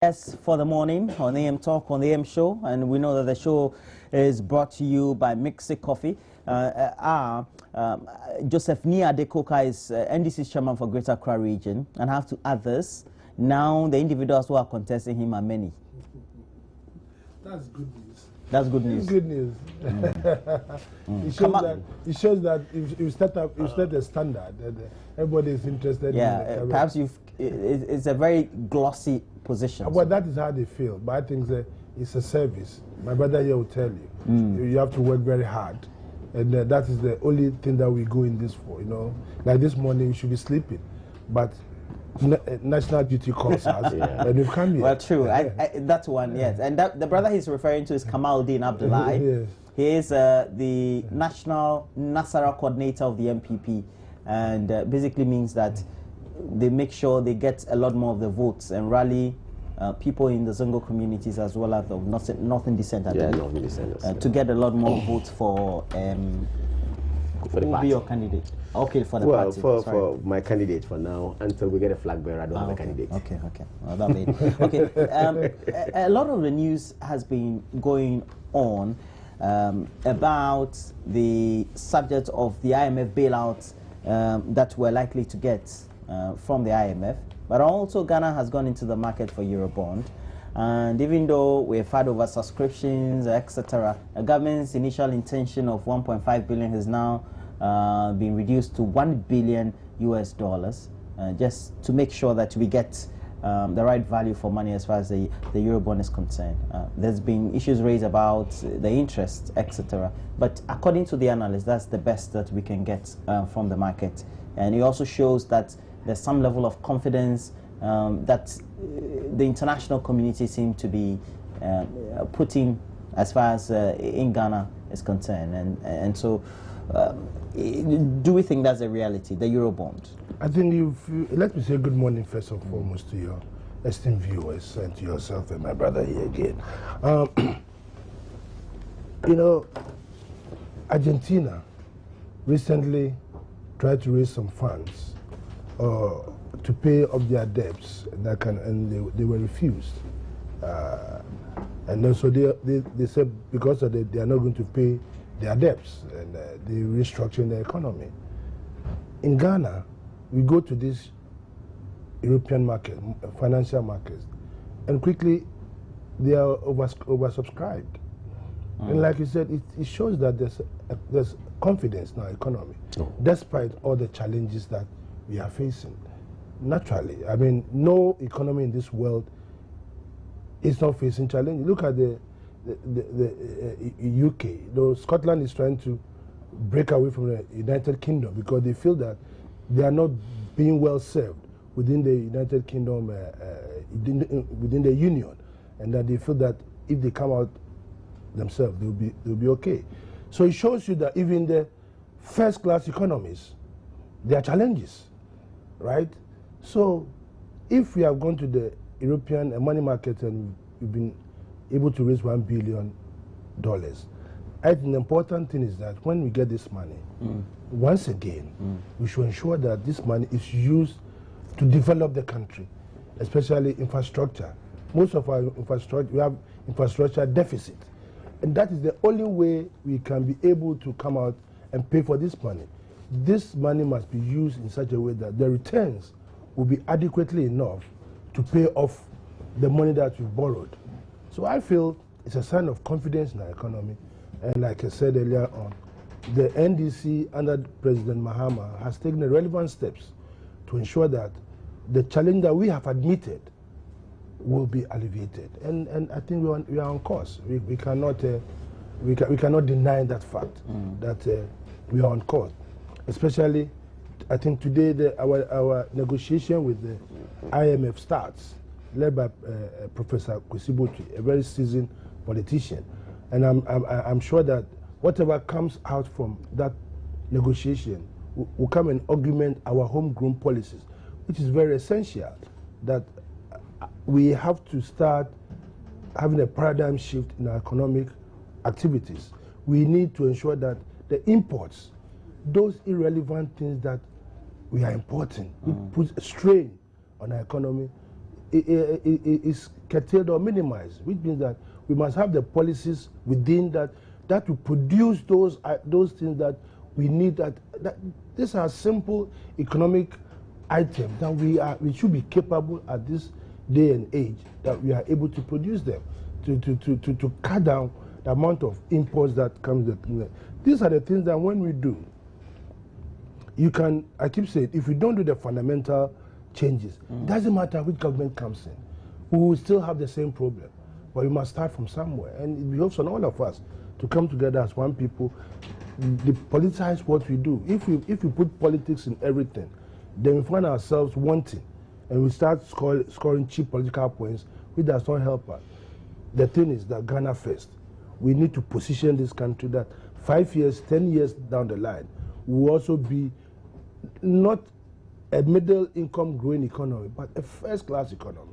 Yes, for the morning on AM Talk on the AM Show, and we know that the show is brought to you by Mixi Coffee. Joseph Nia Adekoka is NDC's chairman for Greater Accra region, and I have to add this. Now the individuals who are contesting him are many. That's good news. That's good news. Good news. It shows that if you set a standard, everybody is interested. Yeah, perhaps it's a very glossy position. Well, that is how they feel. But I think it's a service. My brother here will tell you. You have to work very hard, and that is the only thing that we go in this for. You know, like this morning we should be sleeping, but national duty calls us, and we've come here. Well, true. That's one, yes. And the brother he's referring to is Kamaldeen Abdullahi. Yes. He is the national Nasara coordinator of the MPP, and basically means that they make sure they get a lot more of the votes and rally people in the Zongo communities as well as the Northern Descent, to get a lot more votes for who will be your candidate? Okay, for the party. For my candidate for now, until we get a flag bearer, I don't have a candidate. Okay. Well, that made okay. A lot of the news has been going on about the subject of the IMF bailout that we're likely to get from the IMF. But also Ghana has gone into the market for Eurobond. And even though we've had over subscriptions, etc., the government's initial intention of 1.5 billion has now been reduced to $1 billion US, just to make sure that we get the right value for money as far as the Eurobond is concerned. There's been issues raised about the interest, etc. But according to the analysts, that's the best that we can get from the market. And it also shows that there's some level of confidence that the international community seem to be putting as far as in Ghana is concerned. And so do we think that's a reality, the Eurobond? I think let me say good morning first and foremost to your esteemed viewers and to yourself and my brother here again. You know, Argentina recently tried to raise some funds to pay off their debts, and they were refused. And also they said because of they are not going to pay their debts, and they restructuring the economy. In Ghana, we go to this European market, financial markets, and quickly they are oversubscribed. And like you said, it shows that there's confidence in our economy, despite all the challenges that we are facing. Naturally, I mean, no economy in this world is not facing challenges. Look at the UK. Though Scotland is trying to break away from the United Kingdom because they feel that they are not being well served within the United Kingdom, within the Union, and that they feel that if they come out themselves, they'll be okay. So it shows you that even the first-class economies, there are challenges, right? So if we have gone to the European money market and we've been able to raise $1 billion, I think the important thing is that when we get this money, once again, we should ensure that this money is used to develop the country, especially infrastructure. Most of our infrastructure, we have infrastructure deficit. And that is the only way we can be able to come out and pay for this money. This money must be used in such a way that the returns will be adequately enough to pay off the money that we borrowed. So I feel it's a sign of confidence in our economy. And like I said earlier on, the NDC under President Mahama has taken the relevant steps to ensure that the challenge that we have admitted will be alleviated. And I think we are on course. We cannot deny that fact, that we are on course. Especially, I think today our negotiation with the IMF starts, led by Professor Kwesibotu, a very seasoned politician. And I'm sure that whatever comes out from that negotiation will come and augment our homegrown policies, which is very essential, that we have to start having a paradigm shift in our economic activities. We need to ensure that the imports, those irrelevant things that we are importing, it puts a strain on our economy, is curtailed or minimized, which means that we must have the policies within that will produce those things that we need. That these are simple economic items that we should be capable at this day and age that we are able to produce them to cut down the amount of imports that comes. These are the things that when we do, you can. I keep saying, if we don't do the fundamental changes, it doesn't matter which government comes in, we will still have the same problem. But we must start from somewhere, and it behoves on all of us to come together as one people. Politicize what we do. If we put politics in everything, then we find ourselves wanting, and we start scoring cheap political points, which does not help us. The thing is that Ghana first. We need to position this country that 5 years, 10 years down the line, will also be not a middle-income growing economy, but a first-class economy.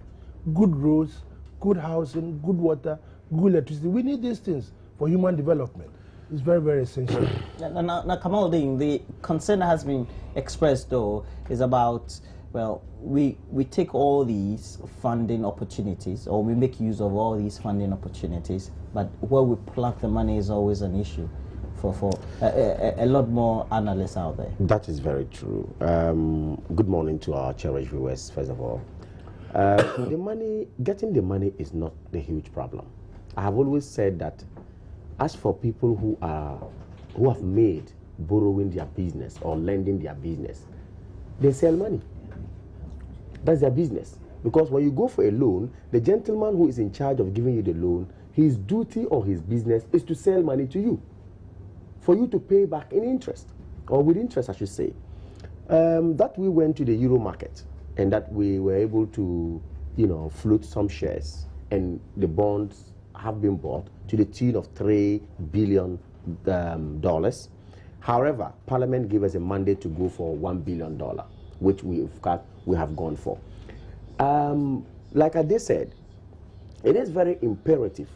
Good roads, good housing, good water, good electricity. We need these things for human development. It's very, very essential. Now, Kamaldeen, the concern that has been expressed, though, is about, well, we take all these funding opportunities, or we make use of all these funding opportunities, but where we plug the money is always an issue for a lot more analysts out there. That is very true. Good morning to our cherished viewers, first of all. Getting the money is not the huge problem. I have always said that as for people who have made borrowing their business or lending their business, they sell money. That's their business. Because when you go for a loan, the gentleman who is in charge of giving you the loan, his duty or his business is to sell money to you, for you to pay back in interest, or with interest, I should say. That we went to the Euro market, and that we were able to, float some shares, and the bonds have been bought to the tune of $3 billion. However, Parliament gave us a mandate to go for $1 billion, which we have gone for. Like I said, it is very imperative,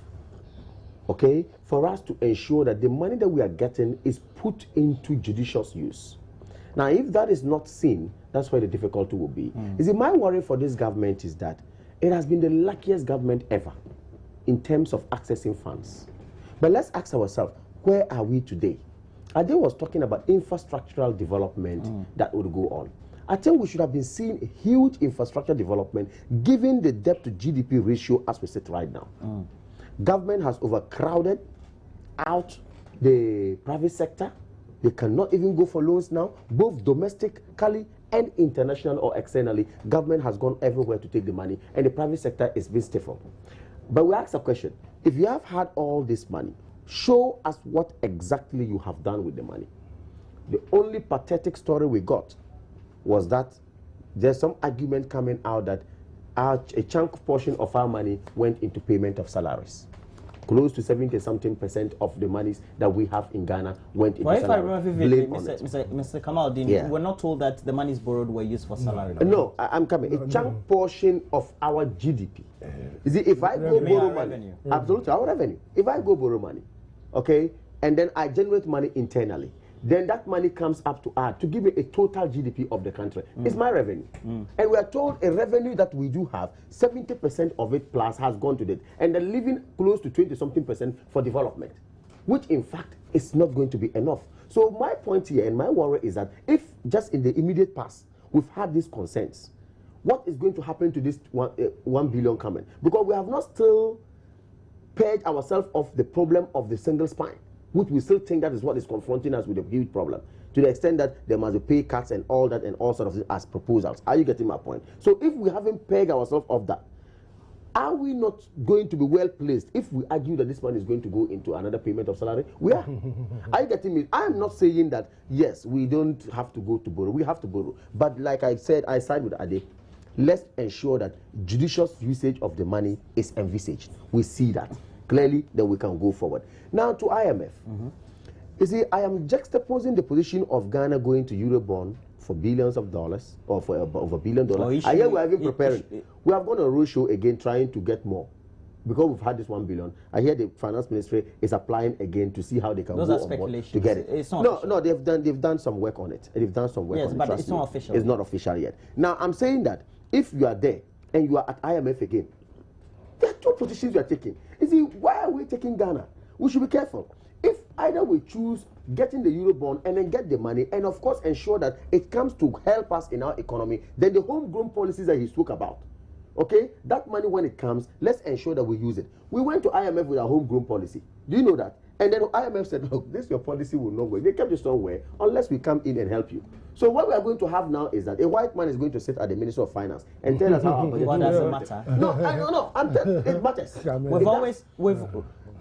okay, for us to ensure that the money that we are getting is put into judicious use. Now, if that is not seen, that's where the difficulty will be. You see, my worry for this government is that it has been the luckiest government ever in terms of accessing funds. But let's ask ourselves, where are we today? Ade was talking about infrastructural development that would go on. I think we should have been seeing a huge infrastructure development given the debt to GDP ratio as we sit right now. Government has overcrowded out the private sector. They cannot even go for loans now, both domestically and international or externally. Government has gone everywhere to take the money, and the private sector is being stifled. But we ask a question: if you have had all this money, show us what exactly you have done with the money. The only pathetic story we got was that there's some argument coming out that a chunk portion of our money went into payment of salaries. Close to 70-something% of the monies that we have in Ghana went into salaries. If I remember vividly, Mr. Kamaldeen, we're not told that the monies borrowed were used for salary. No, I'm coming. A chunk portion of our GDP. You see, if I go borrow money, absolutely, our revenue. If I go borrow money, okay, and then I generate money internally, then that money comes up to give me a total GDP of the country. It's my revenue. And we are told a revenue that we do have, 70% of it plus has gone to that. And they're leaving close to 20-something% for development, which in fact is not going to be enough. So my point here and my worry is that if just in the immediate past, we've had these concerns, what is going to happen to this 1 billion coming? Because we have not still purged ourselves of the problem of the single spine, which we still think that is what is confronting us with a huge problem, to the extent that there must be pay cuts and all that and all sorts of things as proposals. Are you getting my point? So if we haven't pegged ourselves of that, are we not going to be well placed if we argue that this money is going to go into another payment of salary? We are. Are you getting me? I am not saying that, yes, we don't have to go to borrow. We have to borrow. But like I said, I side with Ade. Let's ensure that judicious usage of the money is envisaged. We see that clearly, then we can go forward. Now to IMF. You see, I am juxtaposing the position of Ghana going to Eurobond for billions of dollars, or for over $1 billion. I hear we are even preparing. We have gone on a roadshow again trying to get more. Because we've had this 1 billion, I hear the finance ministry is applying again to see how they can go on board to get it. It's not no, they've done some work on it. They've done some work on it. Yes, but it's not official. It's not official yet. Now I'm saying that if you are there and you are at IMF again. There are two positions you are taking. You see, why are we taking Ghana? We should be careful. If either we choose getting the Eurobond and then get the money, and of course ensure that it comes to help us in our economy, then the homegrown policies that he spoke about, okay, that money when it comes, let's ensure that we use it. We went to IMF with our homegrown policy. Do you know that? And then IMF said, look, this your policy will not work. They kept it somewhere unless we come in and help you. So what we are going to have now is that a white man is going to sit at the Ministry of Finance and tell us how our budget. What does it matter? No, I don't know. It matters. We've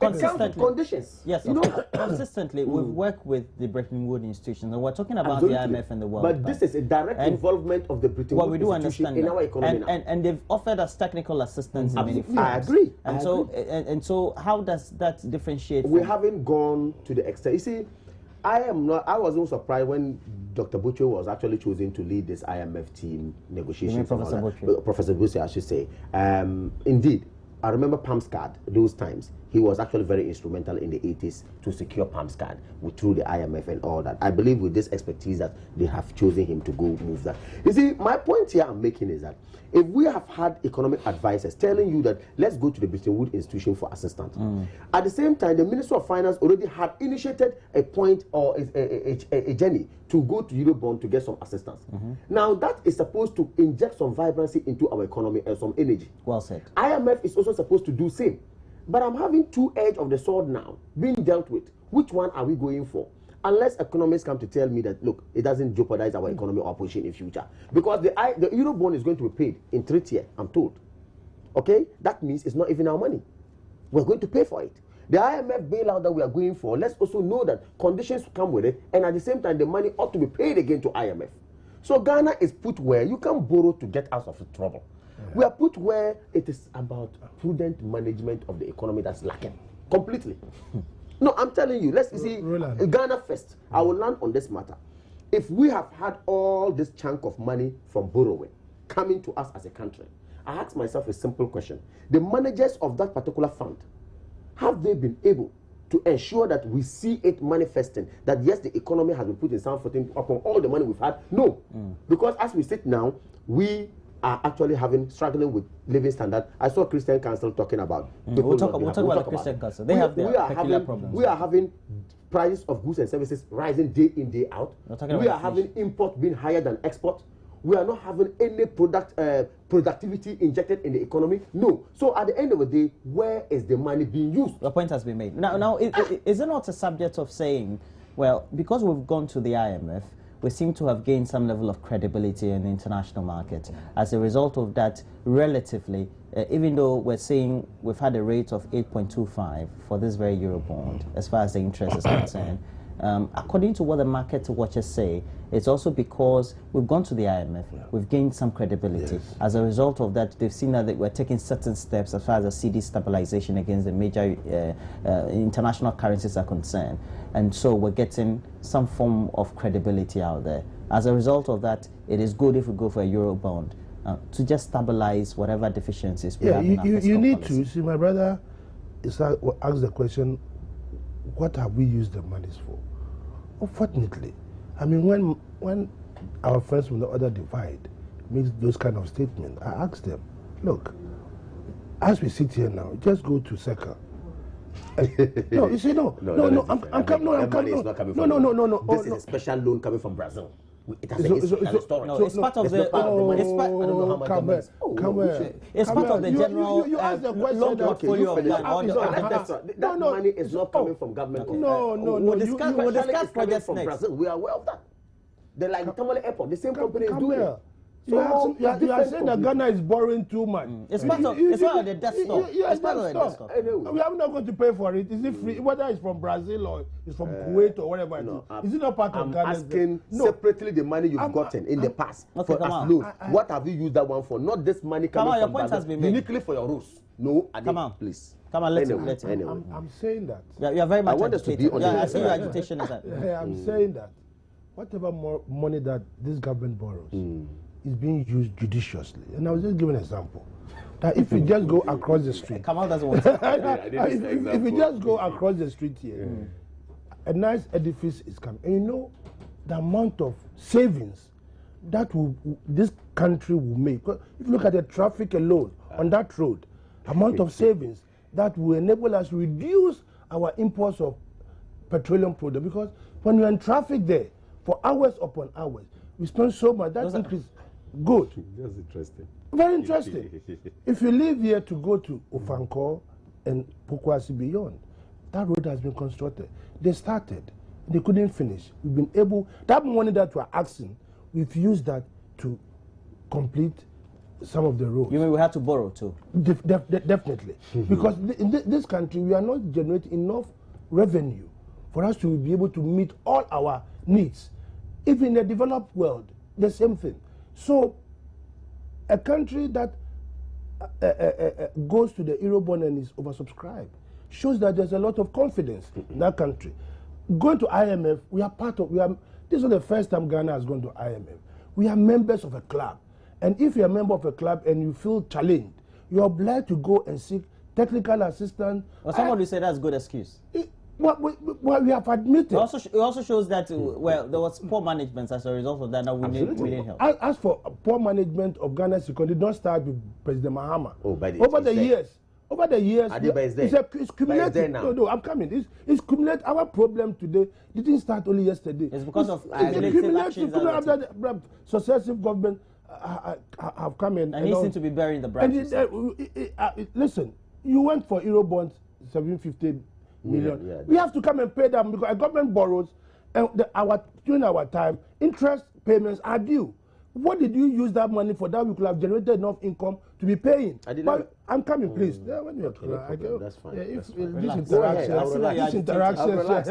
consistently, conditions. yes, you know, consistently we've worked with the Bretton Woods institutions, and we're talking about the IMF and the World Bank. But this is a direct involvement of the Bretton Woods institution in our economy and they've offered us technical assistance in many forms. I agree. And so how does that differentiate? We haven't gone to the extent. You see, I wasn't surprised when Dr. Butcher was actually chosen to lead this IMF team negotiations. Professor Butcher, I should say. Indeed, I remember PAMSCAD those times. He was actually very instrumental in the 80s to secure PAMSCAD through the IMF and all that. I believe with this expertise that they have chosen him to go move that. You see, my point here I'm making is that if we have had economic advisors telling you that let's go to the Bretton Woods institution for assistance, at the same time the Minister of Finance already had initiated a point or a journey to go to Eurobond to get some assistance. Now that is supposed to inject some vibrancy into our economy and some energy. Well said. IMF is also supposed to do same. But I'm having two edges of the sword now being dealt with. Which one are we going for? Unless economists come to tell me that, look, it doesn't jeopardize our economic operation in future. Because the Eurobond is going to be paid in 3 years, I'm told. Okay? That means it's not even our money. We're going to pay for it. The IMF bailout that we are going for, let's also know that conditions come with it, and at the same time, the money ought to be paid again to IMF. So Ghana is put where you can borrow to get out of trouble. We are put where it is about prudent management of the economy that's lacking completely. No, I'm telling you, let's see, Ghana first. I will land on this matter. If we have had all this chunk of money from borrowing coming to us as a country, I ask myself a simple question. The managers of that particular fund, have they been able to ensure that we see it manifesting, that yes, the economy has been put in sound footing upon all the money we've had? No. Because as we sit now, we are actually struggling with living standard. I saw Christian Council talking about. We'll talk about the Christian Council. They have their peculiar problems. We are having prices of goods and services rising day in, day out. We are having import being higher than export. We are not having any productivity injected in the economy. No. So at the end of the day, where is the money being used? The point has been made. Now, is it not a subject of saying, well, because we've gone to the IMF, we seem to have gained some level of credibility in the international market. As a result of that, relatively, even though we're saying we've had a rate of 8.25 for this very Eurobond, as far as the interest is concerned, according to what the market watchers say, it's also because we've gone to the IMF, we've gained some credibility. Yes. As a result of that, they've seen that we're taking certain steps as far as the CD stabilization against the major international currencies are concerned. And so we're getting some form of credibility out there. As a result of that, it is good if we go for a Eurobond to just stabilize whatever deficiencies we have in our fiscal you need policy. to. See, my brother asked the question, what have we used the monies for? Unfortunately, I mean, when our friends from the other divide makes those kind of statements, I ask them, look, as we sit here now, just go to SECA. No, you see, no, I'm coming. No. This is a special loan coming from Brazil. It has a story. No, it's part of the. It's part of the general loan portfolio of Ghana. That money is not coming from government. No. We'll discuss projects from next. Brazil. We are aware of that. They're like the Tamale Airport. The same company is doing it. You are saying that Ghana is borrowing too much. It's part of the debt stock. It's part of the debt stock. We are not going to pay for it. Is it free? Whether it's from Brazil or it's from Kuwait or whatever is it not part of Ghana? I'm asking separately the money you've gotten in the past for as loan. What have you used that one for? Not this money coming from Brazil uniquely for your rules. No, come on, please. Come on, let's anyway. I'm saying that. You are very much I want us to be on I see your agitation is that. I'm saying that whatever more money that this government borrows is being used judiciously. And I was just giving an example. That if you just go across the street, Kamal doesn't want to. if you just go across the street here, a nice edifice is coming. And you know the amount of savings that this country will make. If you look at the traffic alone on that road, amount of savings that will enable us to reduce our imports of petroleum products. Because when you're in traffic there for hours upon hours, we spend so much. That increase. Good. That's interesting. Very interesting. If you leave here to go to Ofankor and Pokwasi beyond, that road has been constructed. They started. They couldn't finish. We've been able, that money that we're asking, we've used that to complete some of the roads. You mean we had to borrow too? Definitely. Because in this country, we are not generating enough revenue for us to be able to meet all our needs. Even in the developed world, the same thing. So, a country that goes to the Eurobond and is oversubscribed shows that there's a lot of confidence in that country. Going to IMF, we are part of, this is the first time Ghana has gone to IMF. We are members of a club. And if you're a member of a club and you feel challenged, you're obliged to go and seek technical assistance. Well, somebody said that's a good excuse. Well, we have admitted. It also shows that, well, there was poor management as a result of that. Now we need help. As for poor management of Ghana's economy, did not start with President Mahama. Over the years, it's cumulative. No, I'm coming. It's cumulative. Our problem today didn't start only yesterday. It's because of cumulative actions. After the successive government have come in. And he seems to be burying the branches. Listen, you went for Eurobonds, 750 million. Yeah. We have to come and pay them because a government borrows, and during our time, interest payments are due. What did you use that money for? That we could have generated enough income to be paying. But I'm coming, please. Yeah, when you're that's fine. Yeah, this interaction. Relax.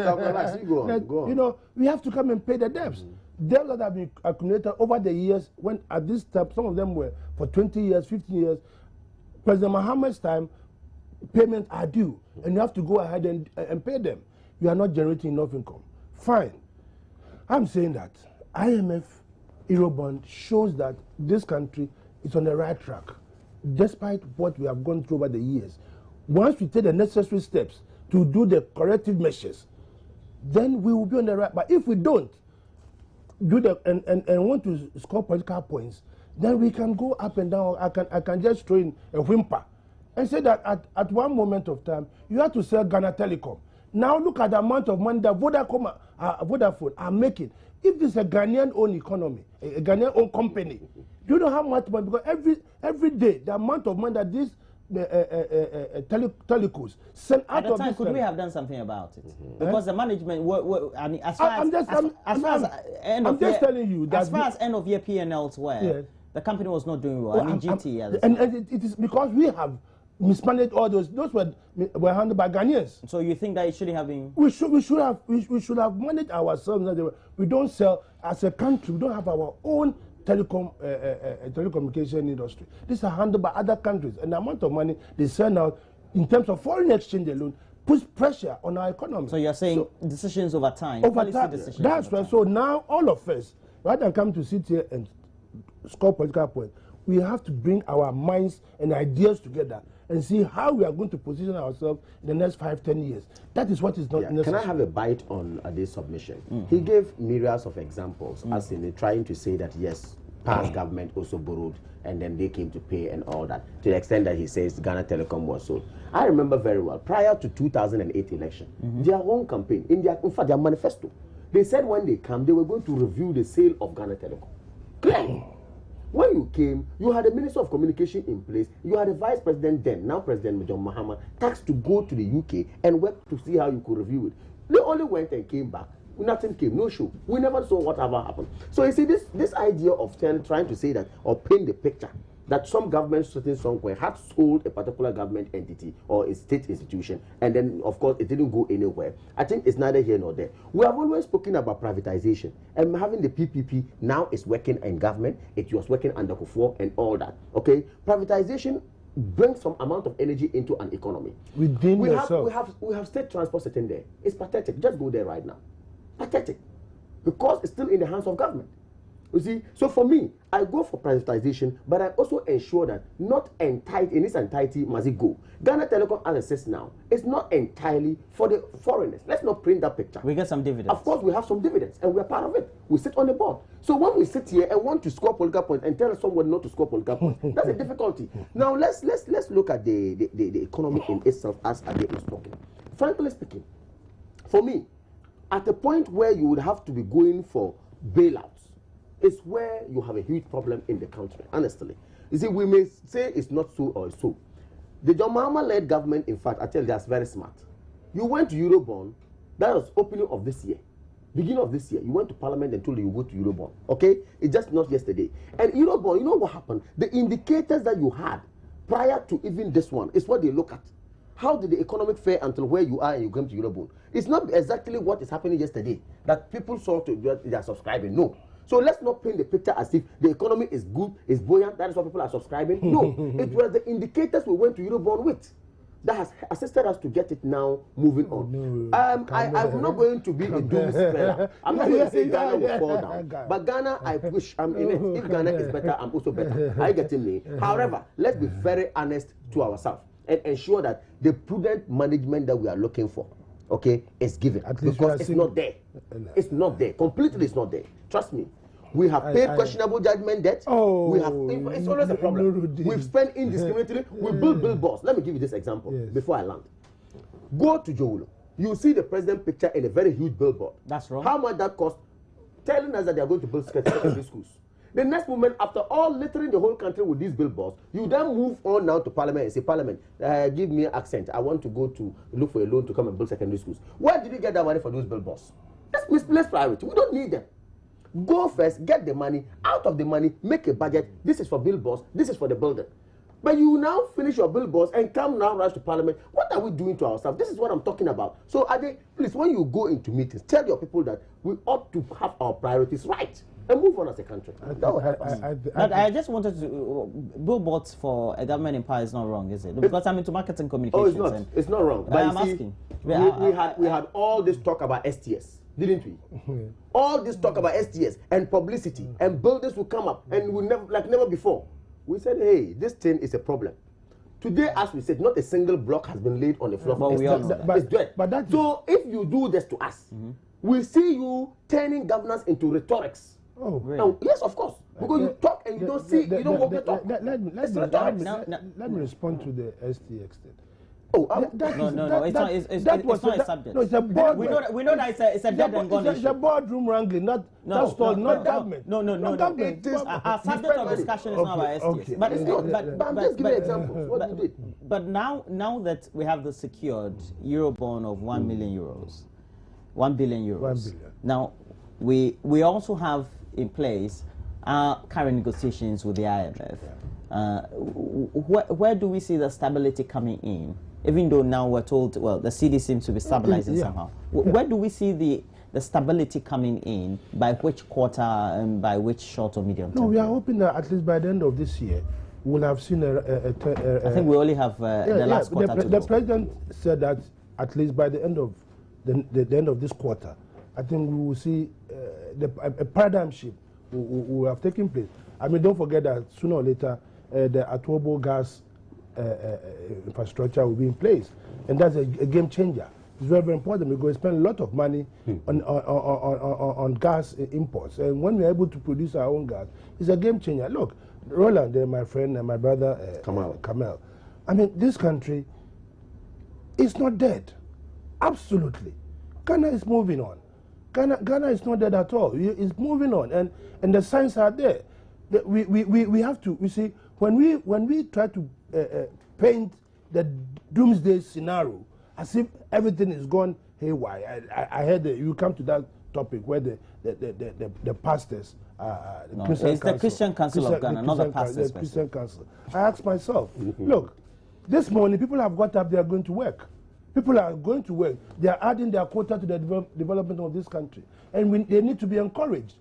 Go on. You know, we have to come and pay the debts. Debts that have been accumulated over the years. When at this step, some of them were for 20 years, 15 years. President Mahama's time, payments are due, and you have to go ahead and pay them. You are not generating enough income. Fine. I'm saying that IMF Eurobond shows that this country is on the right track, despite what we have gone through over the years. Once we take the necessary steps to do the corrective measures, then we will be on the right. But if we don't do the and want to score political points, then we can go up and down. I can just throw in a whimper and say that at one moment of time, you have to sell Ghana Telecom. Now look at the amount of money that Vodafone are making. If this is a Ghanaian-owned economy, a Ghanaian-owned company, do you know how much money? Because every day, the amount of money that these telecos send out of this country. Could we have done something about it? Because the management, I mean, as far as end of year P&Ls were, the company was not doing well. I mean, GT. And it is because we have mismanaged all those were handled by Ghanaians. So you think that it shouldn't have been? We should have managed ourselves. We don't sell as a country. We don't have our own telecommunication industry. These are handled by other countries, and the amount of money they send out in terms of foreign exchange alone puts pressure on our economy. So you're saying decisions over time, decisions. That's right. So now all of us, rather than come to sit here and score political points, we have to bring our minds and ideas together and see how we are going to position ourselves in the next 5-10 years. That is what is not necessary. Can I have a bite on this submission? He gave myriads of examples, as in trying to say that yes, past government also borrowed and then they came to pay and all that, to the extent that he says Ghana Telecom was sold. I remember very well, prior to 2008 election, their own campaign, in fact, their manifesto, they said when they come, they were going to review the sale of Ghana Telecom. Clearly. When you came, you had a Minister of Communication in place, you had a Vice President then, now President John Mahama, tasked to go to the UK and work to see how you could review it. They only went and came back. Nothing came, no show. We never saw whatever happened. So you see, this idea of trying to say that, or paint the picture, that some government sitting somewhere had sold a particular government entity or a state institution, and then, of course, it didn't go anywhere. I think it's neither here nor there. We have always spoken about privatization, and having the PPP now is working in government. It was working under Kufuor and all that. Okay, privatization brings some amount of energy into an economy. We have state transport sitting there. It's pathetic. Just go there right now. Pathetic, because it's still in the hands of government. You see, so for me, I go for privatization, but I also ensure that not entirely, in its entirety must it go. Ghana Telecom, as it says now, is not entirely for the foreigners. Let's not print that picture. We get some dividends. Of course, we have some dividends, and we are part of it. We sit on the board. So when we sit here and want to score political points and tell someone not to score political points, that's a difficulty. Now let's look at the economy in itself as Ade is talking. Frankly speaking, for me, at a point where you would have to be going for bailouts, is where you have a huge problem in the country, honestly. You see, we may say it's not so or so. The John Mahama-led government, in fact, I tell you, that's very smart. You went to Eurobond, that was opening of this year. Beginning of this year, you went to Parliament and told you go to Eurobond, okay? It's just not yesterday. And Eurobond, you know what happened? The indicators that you had prior to even this one is what they look at. How did the economic fare until where you are and you come to Eurobond? It's not exactly what is happening yesterday that people saw they are subscribing. No. So let's not paint the picture as if the economy is good, is buoyant, that is why people are subscribing. No, it was the indicators we went to Eurobond with that has assisted us to get it now moving on. I'm not going to be a doom spreader. I'm not going to say Ghana will fall down. But Ghana, I wish I'm in it. If Ghana is better, I'm also better. Are you getting me? However, let's be very honest to ourselves and ensure that the prudent management that we are looking for, okay, is given. Because it's not there. It's not there. Completely it's not there. Trust me. We have paid questionable judgment debt. We have, it's always a problem. We've spent indiscriminately. We build billboards. Let me give you this example before I land. Go to Jowolo. You see the president picture in a very huge billboard. That's wrong. How much that cost? Telling us that they are going to build secondary schools. The next moment, after all littering the whole country with these billboards, you then move on now to Parliament and say, Parliament, give me accent. I want to go to look for a loan to come and build secondary schools. Where did you get that money for those billboards? That's misplaced priority. We don't need them. Go first, get the money. Out of the money, make a budget. This is for billboards. This is for the building. But you now finish your billboards and come now rush to Parliament. What are we doing to ourselves? This is what I'm talking about. So, Ade, please, when you go into meetings, tell your people that we ought to have our priorities right and move on as a country. That will help us. But I just wanted to, billboards for a government in power is not wrong, is it? Because I'm into marketing communications. Oh, it's not. It's not wrong. But I'm asking. We had all this talk about STS. Didn't we? All this talk about STS and publicity and buildings will come up and we never, like never before. We said, hey, this thing is a problem. Today, as we said, not a single block has been laid on the floor. But we all know that. It's dead. So if you do this to us, we see you turning governance into rhetorics. Oh, really? Now, yes, of course. Because you talk and you don't see, you don't walk the talk. Let me respond to the STX thing. No, it's not a subject. No, it's a board. We know that it's a dead and gone issue. It's a boardroom wrangling, not government. No. It is our subject of discussion is not about STS. But it's not. But I'm just giving examples. What you did. But now that we have the secured Eurobond of 1 million euros, 1 billion euros. 1 billion. Now, we also have in place our current negotiations with the IMF. Where do we see the stability coming in? Even though now we're told, well, the CD seems to be stabilizing somehow. Where do we see the stability coming in? By which quarter and by which short or medium term? No, we are hoping that at least by the end of this year, we'll have seen I think we only have the last quarter to go. The president said that at least by the end of the end of this quarter, I think we will see a paradigm shift will have taken place. I mean, don't forget that sooner or later, the Atuobo gas infrastructure will be in place, and that's a game changer. It's very, very important because we spend a lot of money on gas imports, and when we're able to produce our own gas, it's a game changer. Look, Roland, my friend and my brother Kamel. I mean, this country is not dead. Absolutely, Ghana is moving on. Ghana is not dead at all. It's moving on, and the signs are there. We have to. You see, when we try to paint the doomsday scenario as if everything is gone haywire, I heard that you come to that topic where the pastors, it's the Christian Council of Ghana, not the pastors. The Christian Council. I asked myself, look, this morning people have got up, they are going to work. People are going to work. They are adding their quota to the development of this country, and they need to be encouraged.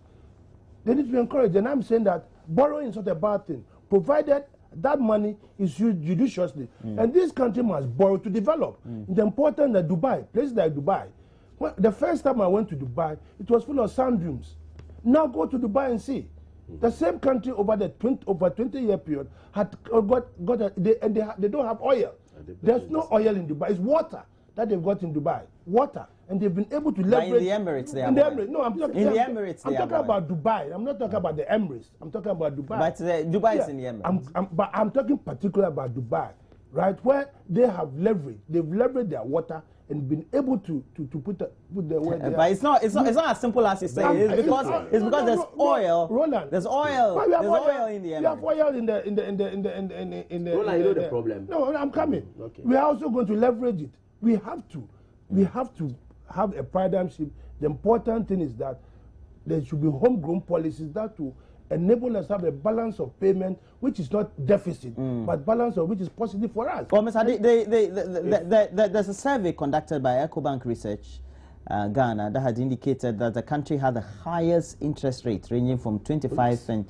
They need to be encouraged, and I'm saying that borrowing is not a bad thing, provided that money is used judiciously. And this country must borrow to develop. It's important that Dubai, places like Dubai, the first time I went to Dubai, it was full of sand dunes. Now go to Dubai and see. The same country over the 20-year period had they don't have oil. There's no oil in Dubai. It's water that they've got in Dubai. Water. And they've been able to leverage. But in the Emirates, they have oil. No, I'm talking. In the Emirates, I'm talking about Dubai. I'm not talking about the Emirates. I'm talking about Dubai. But Dubai is in the Emirates. But I'm talking particularly about Dubai, right? Where they have leveraged. They've leveraged their water and been able to put the way they but it's not as simple as you say. It's because there's oil. Roland, there's oil. There's oil in the Emirates. You have oil in the. Roland, you know the problem. No, I'm coming. Okay. We are also going to leverage it. We have to have a paradigm shift. The important thing is that there should be homegrown policies that will enable us to have a balance of payment, which is not deficit, but balance of which is positive for us. Well, Mr. There's a survey conducted by EcoBank Research, Ghana, that had indicated that the country had the highest interest rate, ranging from 25%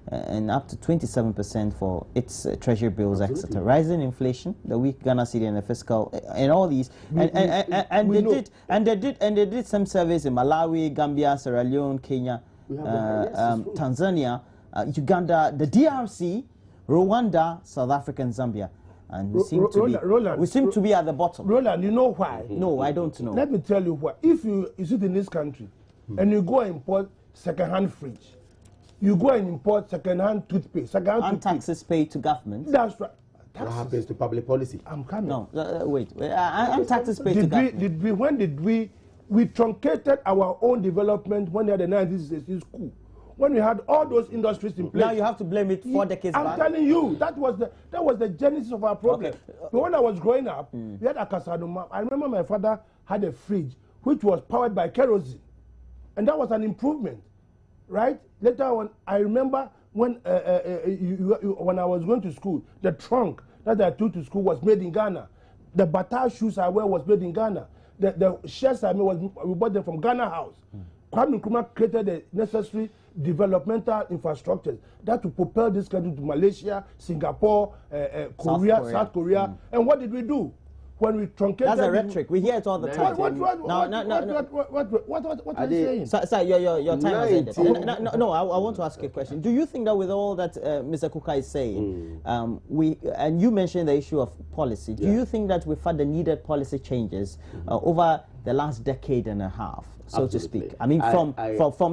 and up to 27% for its treasury bills, etc. Rising inflation, the weak Ghana cedi, and the fiscal, and all these, and they did some surveys in Malawi, Gambia, Sierra Leone, Kenya, Tanzania, Uganda, the DRC, Rwanda, South Africa, and Zambia, and we seem to be at the bottom. Roland, you know why? No, I don't know. Let me tell you why. If you sit in this country and you go and import second-hand fridge, you go and import second-hand toothpaste, and taxes paid to government. That's right. What happens to public policy? I'm coming. No, wait. And taxes paid to government. When did we truncated our own development when we had the 1960s school? When we had all those industries in place. Now you have to blame it 4 decades back. I'm telling you, that was the genesis of our problem. Okay. When I was growing up, we had a Casadoma. I remember my father had a fridge which was powered by kerosene, and that was an improvement, right? Later on, I remember when when I was going to school, the trunk that I took to school was made in Ghana. The bata shoes I wear was made in Ghana. The shirts I made we bought them from Ghana House. Kwame Nkrumah created the necessary developmental infrastructures that will propel this country to Malaysia, Singapore, South Korea. And what did we do? When we truncated... That's a rhetoric. We hear it all the time. What are you saying? Sir, your time has ended. No, I want to ask you a question. Do you think that with all that Mr. Kuka is saying, and you mentioned the issue of policy, do you think that we've had the needed policy changes over the last decade and a half, so to speak? I mean, from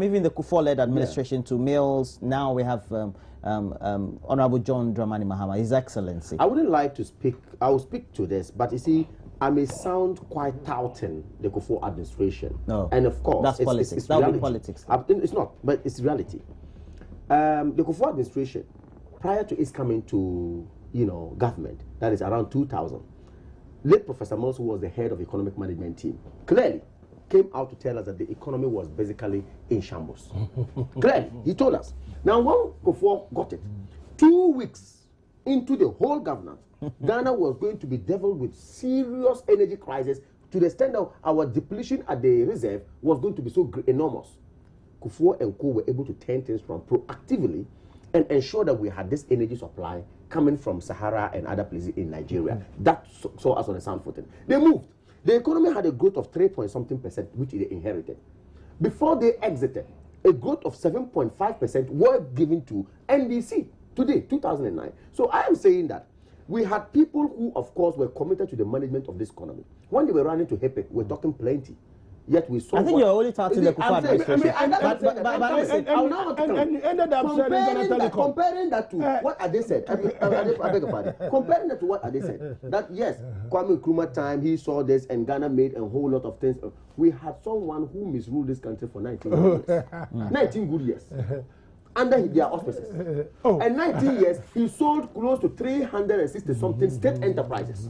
even the Kufuor-led administration to Mills, now we have Honorable John Dramani Mahama, His Excellency. I wouldn't like to speak, I will speak to this, but you see, I may sound quite touting the Kufuor administration. No. And of course, that's politics. It's that would reality. be politics. It's not, but it's reality. The Kufuor administration, prior to its coming to, government, that is around 2000, late Professor Mills, who was the head of economic management team, clearly came out to tell us that the economy was basically in shambles. Clearly, he told us. Now, when Kufuor got it, 2 weeks into the whole governance, Ghana was going to be deviled with serious energy crisis to the extent that our depletion at the reserve was going to be so enormous. Kufuor and co were able to turn things from proactively and ensure that we had this energy supply coming from Sahara and other places in Nigeria. That saw us on a sound footing. They moved. The economy had a growth of 3-point-something%, which they inherited. Before they exited, a growth of 7.5% were given to NDC today, 2009. So I am saying that we had people who, of course, were committed to the management of this economy. When they were running to HEPE, we were talking plenty. Yet we saw. I think you're only touching the Kufuor administration. And you ended up comparing that to what Ade said. I beg your pardon. Comparing that to what Ade said. That yes, Kwame Nkrumah time, he saw this and Ghana made a whole lot of things. We had someone who misruled this country for 19 good years. 19 good years. Under their auspices. And 19 years, he sold close to 360-something state enterprises.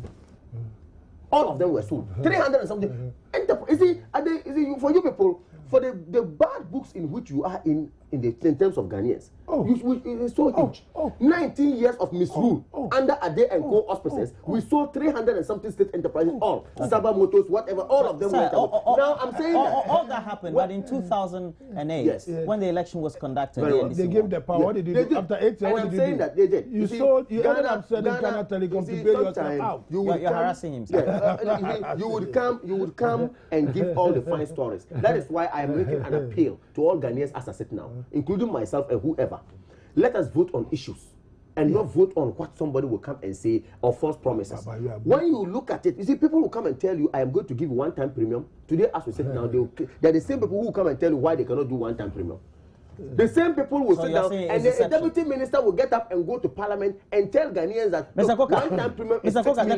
All of them were sold. 300 and something. For you people, for the bad books in which you are in terms of Ghanaians, it's so huge. 19 years of misrule under Ade and co auspices. We sold 300 and something state enterprises, all Saba Motors, whatever, all of them went out. Now I'm saying all that happened, but in 2008, when the election was conducted, they gave the power. What did they do after 8 years? What did they do? That they did. You ended up selling Ghana Telecom to bail yourself out. You're harassing him. You would come and give all the fine stories. That is why I am making an appeal to all Ghanaians as I sit now, including myself and whoever. Let us vote on issues and not vote on what somebody will come and say or false promises. When you look at it, you see, people will come and tell you, I am going to give you one-time premium. Today, as we sit down, they're the same people who come and tell you why they cannot do one-time premium. The same people will sit down and the deputy minister will get up and go to parliament and tell Ghanaians that one-time premium is 6 million.